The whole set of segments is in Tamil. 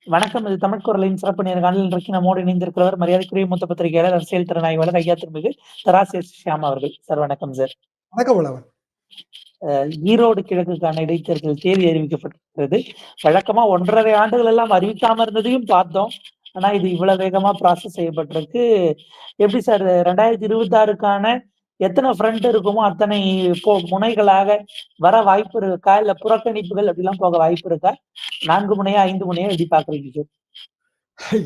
வணக்கம். இது தமிழ் குரலின் சிறப்பு நேர்காணல். இன்றைக்கு நம்மோடு இணைந்திருக்கிறவர் மரியாதைக்குரிய மூத்த பத்திரிகையாளர், அரசியல் திறனாய்வாளர் ஐயா திருமிகு தராசு ஷியாம் அவர்கள். சார் வணக்கம் சார். வணக்கம் வளவன். ஈரோடு கிழக்குக்கான இடைத்தேர்தல் தேதி அறிவிக்கப்பட்டிருக்கிறது. வழக்கமா 1.5 ஆண்டுகள் எல்லாம் அறிவிக்காம இருந்ததையும் பார்த்தோம். ஆனா இது இவ்வளவு வேகமா ப்ராசஸ் செய்யப்பட்டிருக்கு. எப்படி சார் 2026க்கான எத்தனை ஃப்ரண்ட் இருக்குமோ அத்தனை முனைகளாக வர வாய்ப்பு இருக்கா? இல்ல புறக்கணிப்புகள் அப்படிலாம் போக வாய்ப்பு இருக்கா? 4 முனையா 5 முனையா எப்படி பாக்குறீங்க சார்?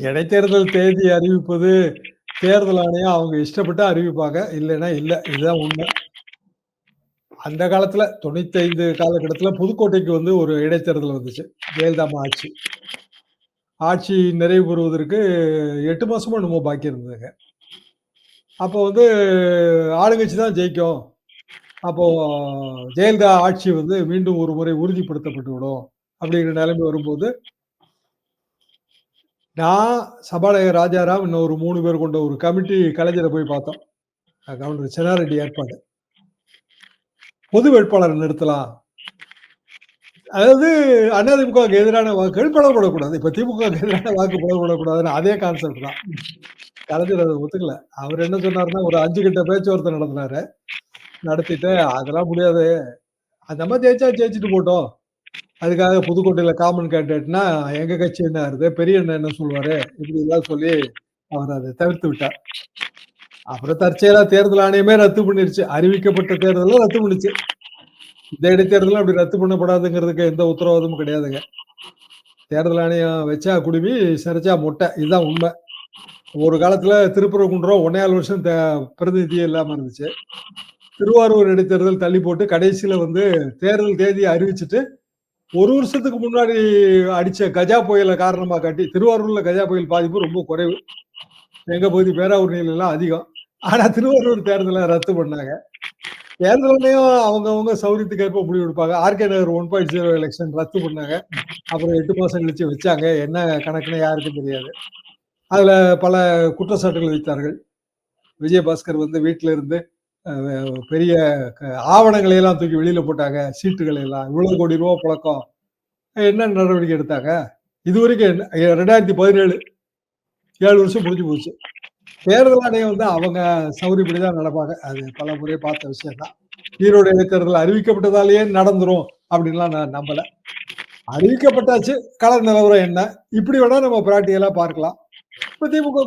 இடைத்தேர்தல் தேதி அறிவிப்பது தேர்தல் ஆணையம் அவங்க இஷ்டப்பட்டு அறிவிப்பாங்க, இல்லைன்னா இல்ல. இதுதான் உண்மை. அந்த காலத்துல 95 காலகட்டத்துல புதுக்கோட்டைக்கு வந்து ஒரு இடைத்தேர்தல் வந்துச்சு. ஜெயலலிதா ஆட்சி நிறைவு பெறுவதற்கு 8 மாசமோ என்னமோ பாக்கி இருந்ததுங்க. அப்போ வந்து ஆளுங்கட்சி தான் ஜெயிக்கும். அப்போ ஜெயலலிதா ஆட்சி வந்து மீண்டும் ஒரு முறை உறுதிப்படுத்தப்பட்டு விடும் அப்படிங்கிற நிலைமை வரும்போது, நான், சபாநாயகர் ராஜாராம், இன்னும் ஒரு 3 பேர் கொண்ட ஒரு கமிட்டி கலைஞரை போய் பார்த்தோம். கவர்னர் சென்னாரெட்டி ஏற்பாடு. பொது வேட்பாளர் நிறுத்தலாம். அதாவது அதிமுகவுக்கு எதிரான வாக்குகள் பிளவுபடக்கூடாது. இப்ப திமுகவுக்கு எதிரான வாக்கு பிளவுபடக்கூடாதுன்னு அதே கான்செப்ட் தான். கலைஞர் அதை ஒத்துக்கல. அவர் என்ன சொன்னாருன்னா, ஒரு 5 கட்ட பேச்சுவார்த்தை நடத்தினாரு. நடத்திட்டு அதெல்லாம் முடியாது, அந்த மாதிரி ஜெயிச்சா ஜெயிச்சுட்டு போட்டோம். அதுக்காக புதுக்கோட்டையில காமன் கேண்டிடேட்னா எங்க கட்சி என்ன ஆகுது, பெரிய அண்ணன் என்ன சொல்லுவாரு, இப்படி எல்லாம் சொல்லி அவர் அதை தவிர்த்து விட்டார். அப்புறம் தற்செயலா தேர்தல் ஆணையமே ரத்து பண்ணிருச்சு. அறிவிக்கப்பட்ட தேர்தலும் ரத்து பண்ணிச்சு. இந்த இடைத்தேர்தலும் அப்படி ரத்து பண்ணப்படாதுங்கிறதுக்கு எந்த உத்தரவாதமும் கிடையாதுங்க. தேர்தல் ஆணையம் வச்சா குடுமி, சிறைச்சா மொட்டை. இதுதான் உண்மை. ஒரு காலத்துல திருப்பரங்குன்றம் 1.5 வருஷம் பிரதிநிதியே இல்லாம இருந்துச்சு. திருவாரூர் இடைத்தேர்தல் தள்ளி போட்டு கடைசியில வந்து தேர்தல் தேதியை அறிவிச்சுட்டு 1 வருஷத்துக்கு முன்னாடி அடிச்ச கஜா புயலை காரணமா காட்டி, திருவாரூர்ல கஜா புயல் பாதிப்பு ரொம்ப குறைவு. எங்க பகுதி பேராவூர்ணியில எல்லாம் அதிகம். ஆனா திருவாரூர் தேர்தலை ரத்து பண்ணாங்க. தேர்தலையும் அவங்கவுங்க சௌரியத்துக்கு ஏற்ப முடிவு எடுப்பாங்க. ஆர்கே நகர் 1.0 எலெக்ஷன் ரத்து பண்ணாங்க. அப்புறம் 8 மாசம் கழிச்சு வச்சாங்க. என்ன கணக்குன்னு யாருக்கும் தெரியாது. அதுல பல குற்றச்சாட்டுகள் வைத்தார்கள். விஜயபாஸ்கர் வந்து வீட்டுல இருந்து பெரிய ஆவணங்களை எல்லாம் தூக்கி வெளியில போட்டாங்க. சீட்டுகளை எல்லாம் இவ்வளவு கோடி ரூபாய் புழக்கம். என்ன நடவடிக்கை எடுத்தாங்க? இதுவரைக்கும் 2017 7 வருஷம் முடிஞ்சு போச்சு. தேர்தல் ஆணையம் வந்து அவங்க சௌரியப்படிதான் நடப்பாங்க. அது பல முறை பார்த்த விஷயம் தான். ஈரோடு இடைத்தேர்தல் அறிவிக்கப்பட்டதாலேயே நடந்துரும் அப்படின்லாம் நான் நம்பல. அறிவிக்கப்பட்டாச்சு, கள நிலவரம் என்ன, இப்படி வேணா நம்ம பிராக்டிகலா பார்க்கலாம். இப்ப திமுக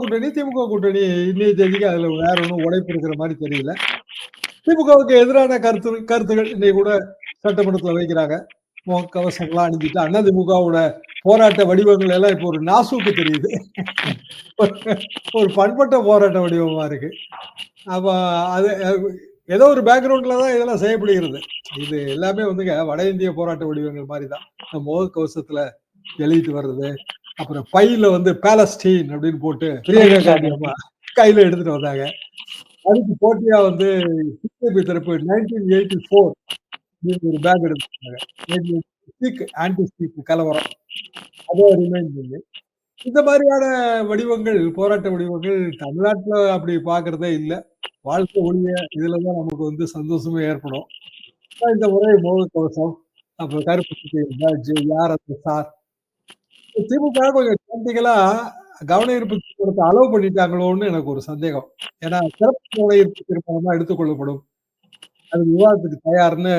கூட்டணி இன்னைய தேதிக்கு அதுல வேற ஒன்றும் உடைப்பு இருக்கிற மாதிரி தெரியல. திமுகவுக்கு எதிரான கருத்துகள் இன்னைக்கு கூட சட்டமன்றத்தில் வைக்கிறாங்க. முகக்கவசங்கள்லாம் அணிஞ்சிட்டு அதிமுகவோட போராட்ட வடிவங்கள் எல்லாம் இப்போ ஒரு நாசூக்கு தெரியுது. ஒரு பண்பட்ட போராட்ட வடிவமா இருக்கு. அப்ப அது ஏதோ ஒரு பேக்ரவுண்ட்ல தான் இதெல்லாம் செய்யப்படுகிறது. இது எல்லாமே வந்துங்க வட இந்திய போராட்ட வடிவங்கள் மாதிரிதான். முகக்கவசத்துல எழுதிட்டு வர்றது, அப்புறம் பையில வந்து பாலஸ்டீன் அப்படின்னு போட்டு பிரியங்கா காந்தி அம்மா கையில எடுத்துட்டு வந்தாங்க. அதுக்கு போட்டியா வந்து பிஜேபி தரப்பு 1984 ஒரு பேக் எடுத்துட்டாங்க. ஆன்டி ஸ்பீக் கலவரம், அதை ரிமைண்ட் பண்ணி இந்த மாதிரியான வடிவங்கள், போராட்ட வடிவங்கள் தமிழ்நாட்டுல அப்படி பாக்குறதே இல்லை. வாழ்க்கை ஒழிய இதுலதான் நமக்கு வந்து சந்தோஷமே ஏற்படும். இந்த முறை முகக்கவசம், அப்புறம் கருப்பு பேட்ஜ், யார் அந்த சார், திமுக கொஞ்சம் குவான்டிகளா கவன ஈர்ப்பு தீர்மானத்தை அலோவ் பண்ணிட்டாங்களோன்னு எனக்கு ஒரு சந்தேகம். ஏன்னா சிறப்பு கவன ஈர்ப்பு தீர்மானமா எடுத்துக்கொள்ளப்படும், அது விவாதத்துக்கு தயார்னு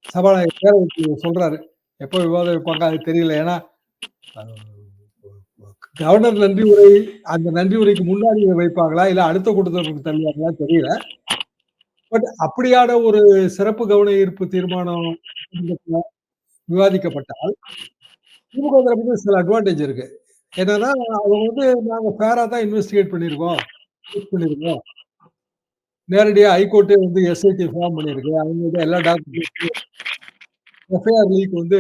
சபாநாயகர் பேரவைக்கு சொல்றாரு. எப்போ விவாதம் வைப்பாங்க அது தெரியல. ஏன்னா கவர்னர் நன்றி உரை, அந்த நன்றி உரைக்கு முன்னாடி வைப்பாங்களா இல்ல அடுத்த கூட்டத்தொடருக்கு தள்ளுவாங்களா தெரியல. பட் அப்படியான ஒரு சிறப்பு கவன ஈர்ப்பு தீர்மானம் விவாதிக்கப்பட்டால் திமுக தரப்புக்கு சில அட்வான்டேஜ் இருக்கு. என்னன்னா அவங்க வந்து நாங்க ஃபேரா தான் இன்வெஸ்டிகேட் பண்ணிருக்கோம். நேரடியா ஹைகோர்ட்டே வந்து எஸ்ஐடி ஃபார்ம் பண்ணிருக்கு. அவங்க எல்லா டாக்குமெண்ட்ஸும் எஃப்ஐஆர் லீக் வந்து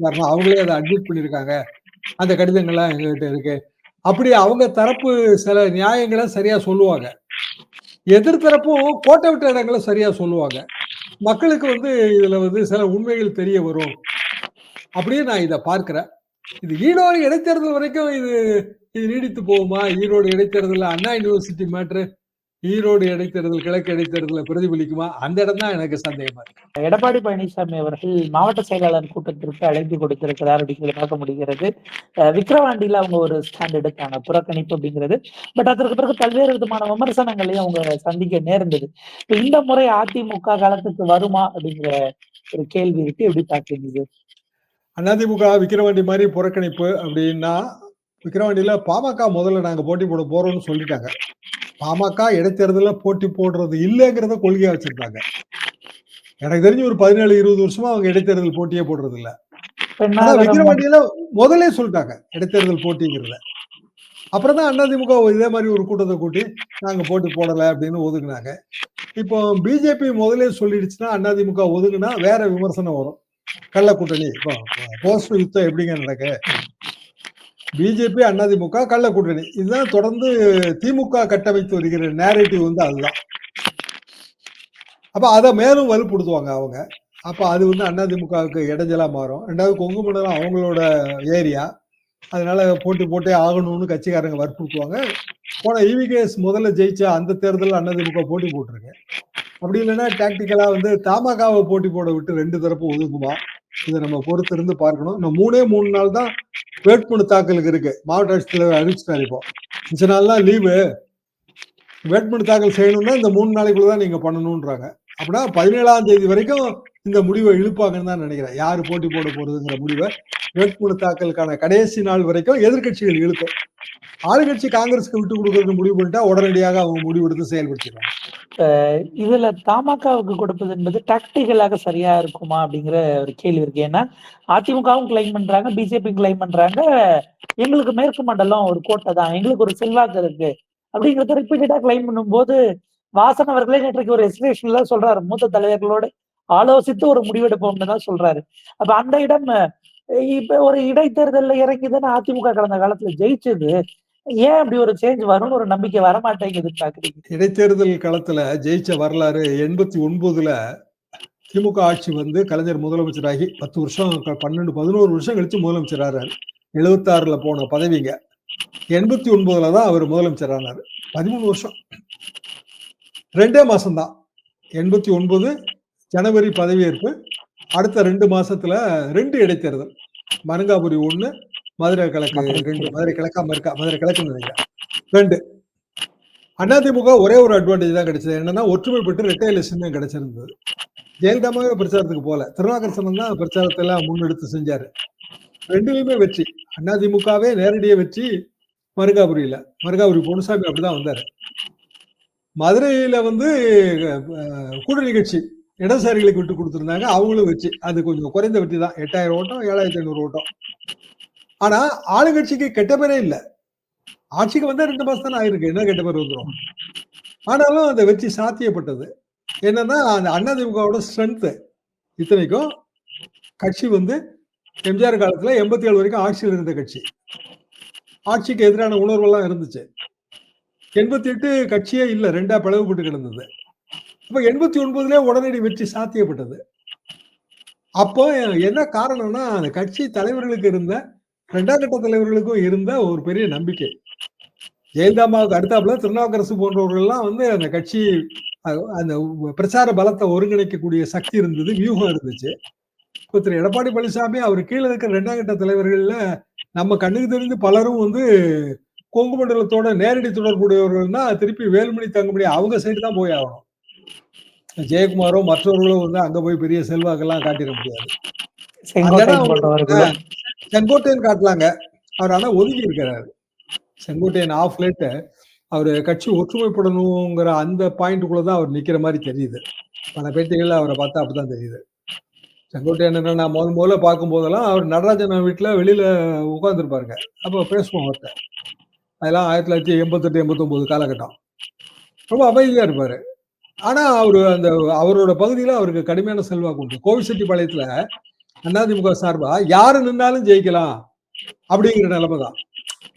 காரணம் அவங்களே அதை அட்மிட் பண்ணிருக்காங்க. அந்த கடிதங்கள்லாம் எங்ககிட்ட இருக்கு. அப்படி அவங்க தரப்பு சில நியாயங்களை சரியா சொல்லுவாங்க. எதிர்த்தரப்பும் கோட்டை விட்ட இடங்களை சரியா சொல்லுவாங்க. மக்களுக்கு வந்து இதுல வந்து சில உண்மைகள் தெரிய வரும். அப்படியே நான் இதை பார்க்கிறேன். இது ஈரோடு இடைத்தேர்தல் வரைக்கும் இது நீடித்து போகுமா? ஈரோடு இடைத்தேர்தல் அண்ணா யூனிவர்சிட்டி மேட்ரு ஈரோடு இடைத்தேர்தல் கிழக்கு இடைத்தேர்தலில் பிரதிபலிக்குமா? அந்த இடம் தான் எனக்கு சந்தேகமா இருக்கு. எடப்பாடி பழனிசாமி அவர்கள் மாவட்ட செயலாளர் கூட்டத்திற்கு அழைப்பு கொடுத்திருக்கிறார் அப்படிங்கிறத பார்க்க முடிகிறது. விக்கிரவாண்டியில அவங்க ஒரு ஸ்டாண்ட் எடுத்தாங்க, புறக்கணிப்பு அப்படிங்கிறது. பட் அதற்கு பிறகு பல்வேறு விதமான விமர்சனங்களையும் அவங்க சந்திக்க நேர்ந்தது. இப்ப இந்த முறை அதிமுக காலத்துக்கு வருமா அப்படிங்கிற ஒரு கேள்வி இருக்கு. எப்படி பாக்குறீங்க இது? அதிமுக விக்கிரவாண்டி மாதிரி புறக்கணிப்பு அப்படின்னா, விக்கிரவாண்டியில பாமக முதல்ல நாங்க போட்டி போட போறோம்னு சொல்லிட்டாங்க. பாமக இடைத்தேர்தலில் போட்டி போடுறது இல்லைங்கிறத கொள்கையா வச்சிருந்தாங்க. எனக்கு தெரிஞ்சு ஒரு 17-20 வருஷமா அவங்க இடைத்தேர்தல் போட்டியே போடுறது இல்ல. ஆனா விக்கிரவாண்டியில முதலே சொல்லிட்டாங்க இடைத்தேர்தல் போட்டிங்கிறத. அப்புறம் தான் அதிமுக இதே மாதிரி ஒரு கூட்டத்தை கூட்டி நாங்க போட்டி போடல அப்படின்னு ஒதுக்குனாங்க. இப்போ பிஜேபி முதலே சொல்லிடுச்சுன்னா அதிமுக ஒதுக்குனா வேற விமர்சனம் வரும். கள்ள கூட்டணி போஸ்ட் யுத்தம் எப்படிங்க நடக்கு? பிஜேபி அதிமுக கள்ள கூட்டணி இதுதான் தொடர்ந்து திமுக கட்டமைத்து வருகிற நேரேட்டிவ் வந்து அதுதான். அப்ப அதை மேலும் வலுப்படுத்துவாங்க அவங்க. அப்ப அது வந்து அதிமுகவுக்கு இடைஞ்சலா மாறும். ரெண்டாவது கொங்கு மண்டலம் அவங்களோட ஏரியா, அதனால போட்டி போட்டே ஆகணும்னு கட்சிக்காரங்க வற்புறுத்துவாங்க. போன இவிகேஎஸ் முதல்ல ஜெயிச்ச அந்த தேர்தல் அதிமுக போட்டி போட்டிருக்கு. அப்படி இல்லைன்னா டாக்டிக்கலா வந்து தமாகாவை போட்டி போட விட்டு 2 தரப்பு ஒதுக்குமா? இதை நம்ம பொறுத்து இருந்து பார்க்கணும். இன்னும் 3 நாள் தான் வேட்புமனு தாக்கலுக்கு இருக்கு. மாவட்ட ஆட்சித்தலைவர் அறிவிச்சிட்டாரு. இப்போ 5 நாள்லாம் லீவு, வேட்புமனு தாக்கல் செய்யணும்னா இந்த 3 நாளைக்குள்ளதான் நீங்க பண்ணணும்ன்றாங்க. அப்படின்னா 17ஆம் தேதி வரைக்கும் இந்த முடிவை இழுப்பாங்கன்னு தான் நினைக்கிறேன். யாரு போட்டி போட போறதுங்கிற முடிவை வேட்புமனு தாக்கலுக்கான கடைசி நாள் வரைக்கும் எதிர்கட்சிகள் இழுக்கும். ஆளுங்கட்சி காங்கிரஸுக்கு விட்டு கொடுக்கறது முடிவு பண்ணிட்டா உடனடியாக அவங்க முடிவெடுத்து செயல்படுத்திடுவாங்க. இதுல தமாகாவுக்கு கொடுப்பது என்பது டாக்டிக்கலாக சரியா இருக்குமா அப்படிங்கிற ஒரு கேள்வி இருக்கு. ஏன்னா அதிமுகவும் கிளைம் பண்றாங்க, பிஜேபி கிளைம் பண்றாங்க, எங்களுக்கு மேற்கு மண்டலம் ஒரு கோட்டை தான், எங்களுக்கு ஒரு செல்வாக்கு இருக்கு அப்படிங்கறத ரிப்பீட்டடா கிளைம் பண்ணும்போது, வாசன் அவர்களே நேற்றைக்கு ஒரு எக்ஸ்பிரேஷன்ல சொல்றாரு, மூத்த தலைவர்களோடு ஆலோசித்து ஒரு முடிவெடுப்போம்னு தான் சொல்றாரு. அப்ப அந்த இடம் இப்ப ஒரு இடைத்தேர்தல்ல இறங்கிதானே அதிமுக கடந்த காலத்துல ஜெயிச்சது. ஏன் அப்படி ஒரு சேஞ்ச் வரும்னு ஒரு நம்பிக்கை வரமாட்டேங்குது பாக்குறீங்க? இடைத்தேர்தல் களத்துல ஜெயிச்ச வரலாறு 89ல திமுக ஆட்சி வந்து கலைஞர் முதலமைச்சராகி 10 வருஷம் 11 வருஷம் கழிச்சு முதலமைச்சராரு. 76ல போன பதவிங்க. 89ல தான் அவர் முதலமைச்சர் ஆனார். 13 வருஷம் 2 மாசம் தான். 89 ஜனவரி பதவியேற்பு, அடுத்த 2 மாசத்துல 2 இடைத்தேர்தல். மருங்காபுரி 1, மதுரை கிழக்கு 2. மதுரை கிழக்காம இருக்கா, மதுரை கிழக்குன்னு நினைக்கிறேன் 2. அதிமுக ஒரே ஒரு அட்வான்டேஜ் தான் கிடைச்சது. என்னன்னா ஒற்றுமை பெற்று ரெட்டை எலெக்ஷன் கிடைச்சிருந்தது. ஜெயலலிதாவே பிரச்சாரத்துக்கு போல, திருநாகரசனம் தான் பிரச்சாரத்தை எல்லாம் முன்னெடுத்து செஞ்சாரு. 2லயுமே வெற்றி. அதிமுகவே நேரடியாக வெற்றி மருங்காபுரியில. மருங்காபுரி பொன்னுசாமி அப்படிதான் வந்தாரு. மதுரையில வந்து கூட்டணி கட்சி இடதுசாரிகளுக்கு விட்டு கொடுத்திருந்தாங்க, அவங்களும் வெற்றி. அது கொஞ்சம் குறைந்த வெற்றி தான். 8000 ஓட்டம், 7500 ஓட்டம். ஆனா ஆளுங்கட்சிக்கு கெட்ட பேரே இல்லை. ஆட்சிக்கு வந்தா 2 மாசம் தானே ஆயிருக்கு, என்ன கெட்ட பேர் வந்துடும். ஆனாலும் அந்த வெற்றி சாத்தியப்பட்டது. என்னன்னா அந்த அதிமுகவோட ஸ்ட்ரென்த். இத்தனைக்கும் கட்சி வந்து எம்ஜிஆர் காலத்துல 87 வரைக்கும் ஆட்சியில் இருந்த கட்சி. ஆட்சிக்கு எதிரான உணர்வெல்லாம் இருந்துச்சு. 88 கட்சியே இல்ல, 2ஆ பிளவுபட்டு கிடந்தது. அப்ப 89லயே உடனடி வெற்றி சாத்தியப்பட்டது. அப்போ என்ன காரணம்னா அந்த கட்சி தலைவர்களுக்கு இருந்த 2ஆம் கட்ட தலைவர்களுக்கும் இருந்த ஒரு பெரிய நம்பிக்கை. ஜெயலலிதாவுக்கு அடுத்தாப்புல திருநாவுக்கரசு போன்றவர்கள் எல்லாம் வந்து அந்த கட்சி அந்த பிரச்சார பலத்தை ஒருங்கிணைக்கக்கூடிய சக்தி இருந்தது, வியூகம் இருந்துச்சு. இப்போ திரு எடப்பாடி பழனிசாமி அவர் கீழே இருக்கிற 2ஆம் கட்ட தலைவர்கள்ல நம்ம கண்ணுக்கு தெரிந்து பலரும் வந்து கொங்கு மண்டலத்தோட நேரடி தொடர்புடையவர்கள்னா திருப்பி வேலுமணி தங்கமணி அவங்க சைடு தான் போய் ஆகணும். ஜெயக்குமாரோ மற்றவர்களோ வந்து அங்க போய் பெரிய செல்வாக்கெல்லாம் காட்டிட முடியாது. செங்கோட்டையன் காட்டலாங்க, அவர் ஆனா ஒதுங்கி இருக்கிறாரு. செங்கோட்டையன் ஆஃப் லேட் அவர் கட்சி ஒற்றுமைப்படணுங்கிற அந்த பாயிண்ட்டுக்குள்ளதான் அவர் நிக்கிற மாதிரி தெரியுது. பல பேட்டிகள்ல அவரை பார்த்தா அப்படிதான் தெரியுது. செங்கோட்டையன் என்னன்னா முதல்ல பார்க்கும் போதெல்லாம் அவர் நடராஜன் வீட்டுல வெளியில உட்கார்ந்துருப்பாருங்க. அப்ப பேசுவோம் அவர்கிட்ட. அதெல்லாம் 1988, 89 காலகட்டம். ரொம்ப அமைதியா இருப்பாரு. ஆனா அவரு அந்த அவரோட பகுதியில அவருக்கு கடுமையான செல்வாக்கு உண்டு. கோவில்செட்டிப்பாளையத்துல அதிமுக சார்பா யாரு நின்னாலும் ஜெயிக்கலாம் அப்படிங்கிற நிலைமை தான்.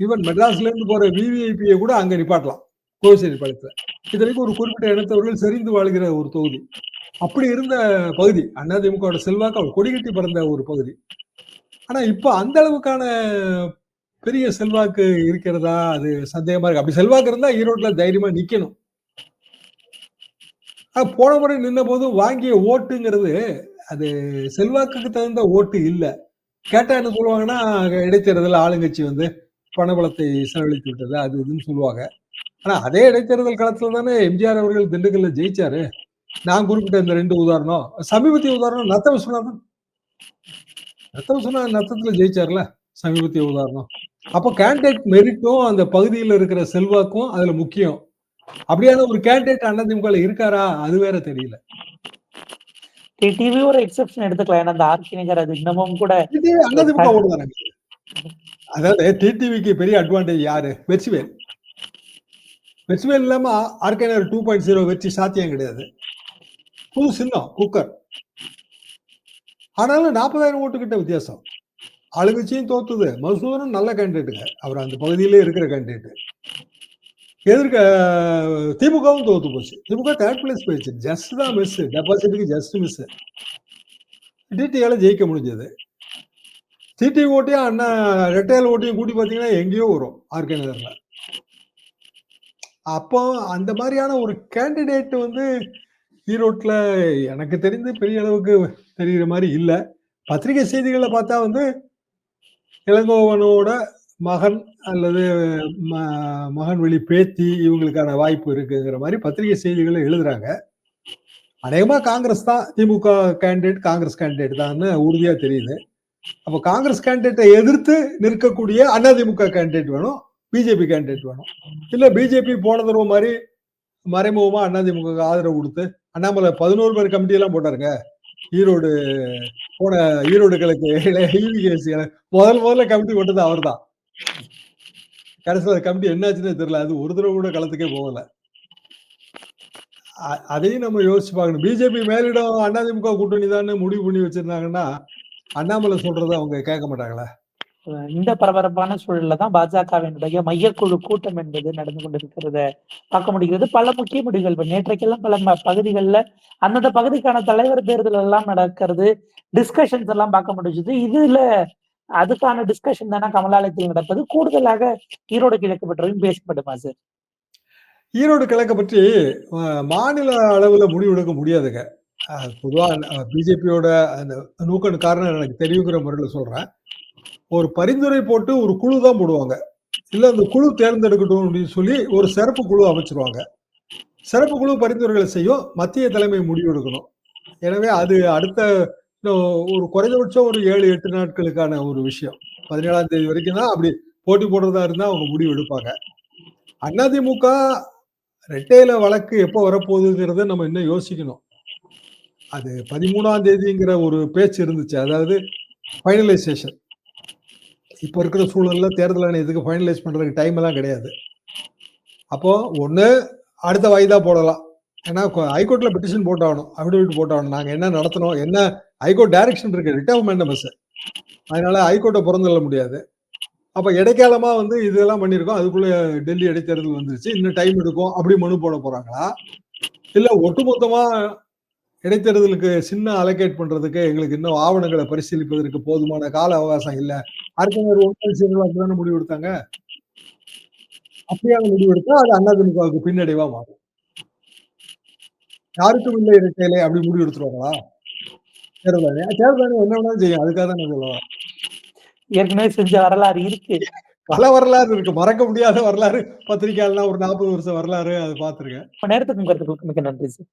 ஈவன் மெட்ராஸ்ல இருந்து போற விவிஐபியை கூட அங்க நிப்பாட்டலாம் கோவில்செட்டிப்பாளையத்துல. இதற்கு ஒரு குறிப்பிட்ட இனத்தவர்கள் செறிந்து வாழ்கிற ஒரு தொகுதி. அப்படி இருந்த பகுதி அதிமுக செல்வாக்கு அவர் கொடிகட்டி பறந்த ஒரு பகுதி. ஆனா இப்ப அந்த அளவுக்கான பெரிய செல்வாக்கு இருக்கிறதா அது சந்தேகமா இருக்கு. அப்படி செல்வாக்கு இருந்தா ஈரோட்ல தைரியமா நிக்கணும். போன முறை நின்ன போதும் வாங்கிய ஓட்டுங்கிறது அது செல்வாக்குக்கு தகுந்த ஓட்டு இல்ல. கேட்டா என்ன சொல்லுவாங்கன்னா, இடைத்தேர்தல் ஆளுங்கட்சி வந்து பணபலத்தை செலவழித்து விட்டது அது இதுன்னு சொல்லுவாங்க. ஆனா அதே இடைத்தேர்தல் களத்துல தானே எம்ஜிஆர் அவர்கள் திண்டுக்கல்ல ஜெயிச்சாரு. நான் குறிப்பிட்ட இந்த 2 உதாரணம். சமீபத்திய உதாரணம் நத்த விஸ்வநாதன். நத்த விஸ்வநாதன் நத்தத்துல ஜெயிச்சார்ல. சமீபத்திய உதாரணம். அப்போ கேண்டிடேட் மெரிட்டும் அந்த பகுதியில இருக்கிற செல்வாக்கும் அதுல முக்கியம். அப்படியான ஒரு கேண்டிடேட் அதிமுகல இருக்காரா? அது வேற தெரியல. டிடிவி ஒரு எக்ஸெப்ஷன் எடுத்துக்கலாம். ஏன்னா, அந்த ஆர்கே நகர் அது இன்னமும் கூட டிடிவி அதிமுக ஓட்டு தானங்க. அதாவது டிடிவிக்கு பெரிய அட்வான்டேஜ் யாரு? வெற்றிவேல். வெற்றிவேல் இல்லாம ஆர்கே நகர் 2.0 வெற்றி சாத்தியம் கிடையாது. புது சின்னம் குக்கர். ஆனாலும் 40,000 ஓட்டு கிட்ட வித்தியாசம். ஆளுங்கட்சியும் தோத்துது. மதுசூதனும் நல்ல கேண்டிடேட்டுங்க. அவர் அந்த பகுதியிலே இருக்கிற கேண்டிடேட். எதிர்க்க திமுகவும் தோத்து போச்சு. திமுக 3rd பிளேஸ் போயிடுச்சு. ஜஸ்ட் தான் மிஸ். டெபாசிட்டுக்கு ஜஸ்ட் மிஸ். டிடிவியால ஜெயிக்க முடிஞ்சது. டிடிவி ஓட்டையும் அண்ணா ரெட்டையால் ஓட்டையும் கூட்டி பார்த்தீங்கன்னா எங்கேயோ வரும் ஆர்கே நகர்ல. அப்போ அந்த மாதிரியான ஒரு கேண்டிடேட் வந்து ஈரோட்ல எனக்கு தெரிந்து பெரிய அளவுக்கு தெரிகிற மாதிரி இல்ல. பத்திரிகை செய்திகளை பார்த்தா வந்து இளங்கோவனோட மகன் அல்லது மகன் வழி பேத்தி இவங்களுக்கான வாய்ப்பு இருக்குங்கிற மாதிரி பத்திரிகை செய்திகளை எழுதுறாங்க. அநேகமா காங்கிரஸ் தான் திமுக கேண்டிடேட் காங்கிரஸ் கேண்டிடேட் தான் உறுதியா தெரியுது. அப்போ காங்கிரஸ் கேண்டிடேட்டை எதிர்த்து நிற்கக்கூடிய அதிமுக கேண்டிடேட் வேணும், பிஜேபி கேண்டிடேட் வேணும். இல்ல பிஜேபி போன தடவை மாதிரி மறைமுகமா அதிமுக ஆதரவு கொடுத்து அண்ணாமலை 11 பேர் கமிட்டி எல்லாம் போட்டாருங்க. ஈரோடு போன ஈரோடு கிழக்கு முதல்ல கமிட்டி போட்டது அவர் தான். கடைசியில் கமிட்டி என்னாச்சுன்னே தெரியல. அது ஒரு தடவை கூட களத்துக்கே போகல. அதையும் நம்ம யோசிச்சு பார்க்கணும். பிஜேபி மேலிடம் அதிமுக கூட்டணி தான் முடிவு பண்ணி வச்சிருந்தாங்கன்னா அண்ணாமலை சொல்றதை அவங்க கேட்க மாட்டாங்களா? இந்த பரபரப்பான சூழல்ல தான் பாஜகவினுடைய மையக்குழு கூட்டம் என்பது நடந்து கொண்டிருக்கிறத பார்க்க முடிகிறது. பல முக்கிய முடிவுகள் நேற்றைக்கெல்லாம் பல பகுதிகளில் அந்தந்த பகுதிக்கான தலைவர் தேர்தல் எல்லாம் நடக்கிறது, டிஸ்கஷன்ஸ் எல்லாம் பார்க்க முடிஞ்சது. இதுல அதுக்கான டிஸ்கஷன் தானே கமலாலயத்தில் நடப்பது. கூடுதலாக ஈரோடு கிழக்கு பற்றியும் பேசப்படுமா சார்? ஈரோடு கிழக்கு பற்றி மாநில அளவுல முடிவெடுக்க முடியாதுங்க. பொதுவா பிஜேபியோட அந்த நோக்கம் காரணம் எனக்கு தெரியுங்கிற முறையில் சொல்றேன். ஒரு பரிந்துரை போட்டு ஒரு குழு தான் போடுவாங்க. இல்ல அந்த குழு தேர்ந்தெடுக்கட்டும் அப்படின்னு சொல்லி ஒரு சிறப்பு குழு அமைச்சிருவாங்க. சிறப்பு குழு பரிந்துரைகளை செய்யும், மத்திய தலைமை முடிவு எடுக்கணும். எனவே அது அடுத்த ஒரு குறைந்தபட்சம் ஒரு 7-8 நாட்களுக்கான ஒரு விஷயம். 17ஆம் தேதி வரைக்கும் தான் அப்படி போட்டி போடுறதா இருந்தா அவங்க முடிவு எடுப்பாங்க. அதிமுக ரெட்டையில வழக்கு எப்போ வரப்போகுதுங்கிறத நம்ம இன்னும் யோசிக்கணும். அது 13ஆம் தேதிங்கிற ஒரு பேச்சு இருந்துச்சு. அதாவது ஃபைனலைசேஷன். இப்ப இருக்கிற சூழல்ல தேர்தல் ஆணையத்துக்கு ஃபைனலைஸ் பண்றதுக்கு டைம் எல்லாம் கிடையாது. அப்போ ஒண்ணு அடுத்த வாய்தா போடலாம். ஏன்னா ஹைகோர்ட்ல பெட்டிஷன் போட்டாகணும், அபிடவிட் போட்டாகணும். நாங்க என்ன நடத்தணும், என்ன ஹைகோர்ட் டைரக்ஷன் இருக்கு, ரிட் ஆஃப் மேண்டமஸ். அதனால ஹைகோர்ட்டை புறந்தள்ள முடியாது. அப்ப இடைக்காலமா வந்து இதெல்லாம் பண்ணிருக்கோம், அதுக்குள்ள டெல்லி இடைத்தேர்தல் வந்துருச்சு, இன்னும் டைம் எடுக்கும் அப்படி மனு போட போறாங்களா? இல்ல ஒட்டுமொத்தமா இடைத்தேர்தலுக்கு சின்ன அலோகேட் பண்றதுக்கு எங்களுக்கு இன்னும் ஆவணங்களை பரிசீலிப்பதற்கு போதுமான கால அவகாசம் இல்ல. அடுத்த முடிவு எடுத்தாங்க. அப்படியான முடிவு எடுத்தா அது அதிமுகவுக்கு பின்னடைவா மாறும். யாருக்கும் இல்லை இரட்டையிலே அப்படி முடிவு எடுத்துருவாங்களா? தேர்தல் என்ன வேணாலும் செய்யும். அதுக்காக தான் நான் சொல்லுவேன். ஏற்கனவே செஞ்ச வரலாறு இருக்கு. பல வரலாறு இருக்கு. மறக்க முடியாத வரலாறு. பத்திரிகையாளர்லாம் ஒரு 40 வருஷம் வரலாறு அதை பார்த்திருக்கேன். நேரத்துக்கும் கருத்துக்களுக்கு மிக நன்றி சார்.